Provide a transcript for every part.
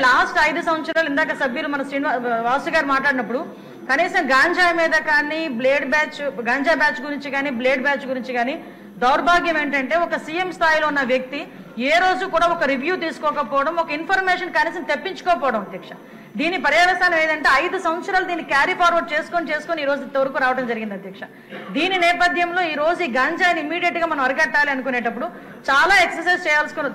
Last 5 సంవత్సరాలు ఇందాక సభ్యులు మన వాసు గారు మాట్లాడినప్పుడు కనీసం గాంజా మీద కానీ గాంజా బ్యాచ్ గురించి కానీ బ్లేడ్ బ్యాచ్ గురించి కానీ దౌర్భాగ్యం ఏంటంటే ఒక సీఎం స్థాయిలో ఉన్న వ్యక్తి ఏ రోజు కూడా ఒక రివ్యూ తీసుకోకపోవడం, ఒక ఇన్ఫర్మేషన్ కనీసం తెప్పించుకోకపోవడం అధ్యక్ష. దీని పర్యవసానం ఏదంటే 5 సంవత్సరాలు దీన్ని క్యారీ ఫార్వర్డ్ చేసుకొని ఈ రోజు ఇంతవరకు రావడం జరిగింది అధ్యక్ష. దీని నేపథ్యంలో ఈ రోజు ఈ గాంజాని ఇమీడియట్ గా మనం అరికట్టాలి అనుకునేటప్పుడు చాలా ఎక్సర్సైజ్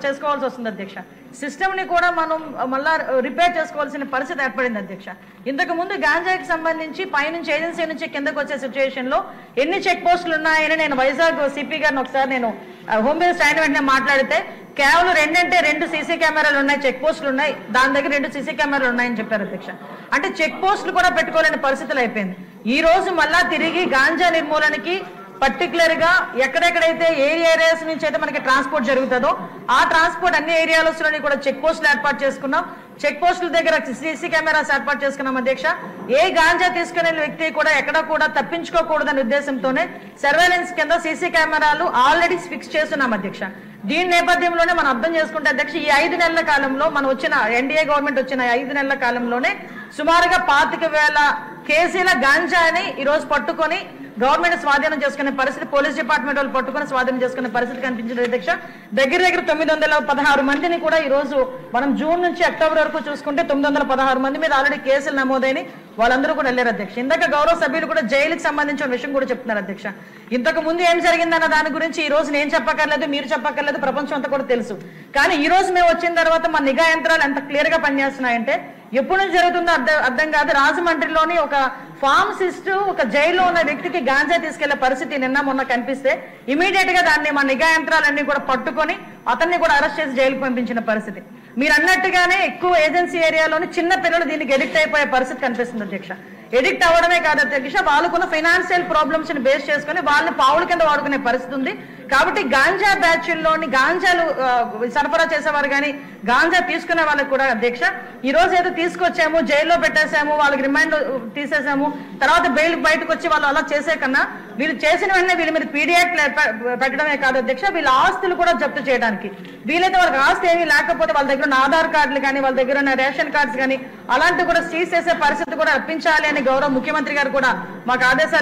చేసుకోవాల్సి వస్తుంది అధ్యక్ష. సిస్టమ్ ని కూడా మనం మళ్ళా రిపేర్ చేసుకోవాల్సిన పరిస్థితి ఏర్పడింది అధ్యక్ష. ఇంతకు ముందు గాంజాకి సంబంధించి పైనుంచి ఏజెన్సీ నుంచి కిందకు వచ్చే సిచ్యువేషన్ లో ఎన్ని చెక్ పోస్టులు ఉన్నాయని నేను వైజాగ్ సిపి గారిని ఒకసారి నేను హోమ్ మినిస్టర్ అయిన వెంటనే మాట్లాడితే కేవలం 2 సీసీ కెమెరాలు ఉన్నాయి, చెక్ పోస్టులు ఉన్నాయి, దాని దగ్గర 2 సీసీ కెమెరాలు ఉన్నాయని చెప్పారు అధ్యక్ష. అంటే చెక్ పోస్టులు కూడా పెట్టుకోలేని పరిస్థితులు అయిపోయింది. ఈ రోజు మళ్ళా తిరిగి గాంజా నిర్మూలనకి పర్టికులర్ గా ఎక్కడెక్కడైతే ఏరియాస్ నుంచి అయితే మనకి ట్రాన్స్పోర్ట్ జరుగుతుందో ఆ ట్రాన్స్పోర్ట్ అన్ని ఏరియాలలోని కూడా చెక్ పోస్టులు ఏర్పాటు చేసుకున్నాం. చెక్ పోస్టుల దగ్గర సీసీ కెమెరాస్ ఏర్పాటు చేసుకున్నాం అధ్యక్ష. ఏ గాంజా తీసుకునే వ్యక్తి కూడా ఎక్కడ కూడా తప్పించుకోకూడదనే ఉద్దేశంతోనే సర్వేలెన్స్ కింద సీసీ కెమెరాలు ఆల్రెడీ ఫిక్స్ చేస్తున్నాం అధ్యక్ష. దీని నేపథ్యంలోనే మనం అర్థం చేసుకుంటే అధ్యక్ష, ఈ 5 నెలల కాలంలో మనం వచ్చిన ఎన్డీఏ గవర్నమెంట్ వచ్చిన 5 నెలల కాలంలోనే సుమారుగా 25,000 కేజీల గాంజాని ఈ రోజు పట్టుకొని గవర్నమెంట్ స్వాధీనం చేసుకునే పరిస్థితి, పోలీస్ డిపార్ట్మెంట్ వాళ్ళు పట్టుకుని స్వాధీనం చేసుకునే పరిస్థితి కనిపించింది అధ్యక్ష. దగ్గర 916 మందిని కూడా ఈ రోజు మనం జూన్ నుంచి అక్టోబర్ వరకు చూసుకుంటే 916 మంది మీద ఆల్రెడీ కేసులు నమోదైన వాళ్ళందరూ కూడా వెళ్ళారు అధ్యక్ష. ఇందాక గౌరవ సభ్యులు కూడా జైలుకి సంబంధించిన విషయం కూడా చెప్తున్నారు అధ్యక్ష. ఇంతకు ముందు ఏం జరిగిందన్న దాని గురించి ఈ రోజు నేను చెప్పక్కర్లేదు, మీరు చెప్పక్కర్లేదు, ప్రపంచం అంతా కూడా తెలుసు. కానీ ఈ రోజు మేము వచ్చిన తర్వాత మా నిఘా యంత్రాలు ఎంత క్లియర్ గా పనిచేస్తున్నాయంటే ఎప్పుడు నుంచి జరుగుతుందో అర్థం కాదు. రాజమండ్రిలోని ఒక ఫార్మసిస్ట్ ఒక జైల్లో ఉన్న వ్యక్తికి గాంజా తీసుకెళ్లే పరిస్థితి నిన్న మొన్న కనిపిస్తే ఇమీడియట్ గా దాన్ని మా నిఘా యంత్రాలన్నీ కూడా పట్టుకొని అతన్ని కూడా అరెస్ట్ చేసి జైలుకు పంపించిన పరిస్థితి. మీరు అన్నట్టుగానే ఎక్కువ ఏజెన్సీ ఏరియాలోని చిన్న పిల్లలు దీనికి ఎడిక్ట్ అయిపోయే పరిస్థితి కనిపిస్తుంది అధ్యక్ష. ఎడిక్ట్ అవ్వడమే కాదు అధ్యక్ష, వాళ్ళకున్న ఫైనాన్షియల్ ప్రాబ్లమ్స్ ని బేస్ చేసుకుని వాళ్ళని పావుల కింద వాడుకునే పరిస్థితి ఉంది. కాబట్టి గాంజా బ్యాచ్ల్లోని గాంజాలు సరఫరా చేసేవారు కానీ గాంజా తీసుకునే వాళ్ళకి కూడా అధ్యక్ష ఈ రోజు ఏదో తీసుకొచ్చాము, జైల్లో పెట్టేసాము, వాళ్ళకి రిమాండ్ తీసేసాము, తర్వాత బెయిల్ బయటకు వచ్చి వాళ్ళు అలా చేసే కన్నా వీళ్ళు చేసిన వెంటనే వీళ్ళ మీద పీడియాక్ట్ పెట్టడమే కాదు అధ్యక్ష, వీళ్ళ ఆస్తులు కూడా జప్తు చేయడానికి వీలైతే వాళ్ళకి ఆస్తి ఏమీ లేకపోతే వాళ్ళ దగ్గర ఉన్న ఆధార్ కార్డులు కానీ వాళ్ళ దగ్గర ఉన్న రేషన్ కార్డ్స్ కానీ అలాంటివి కూడా సీజ్ చేసే పరిస్థితి కూడా రప్పించాలి అని గౌరవ ముఖ్యమంత్రి గారు కూడా మాకు ఆదేశాలు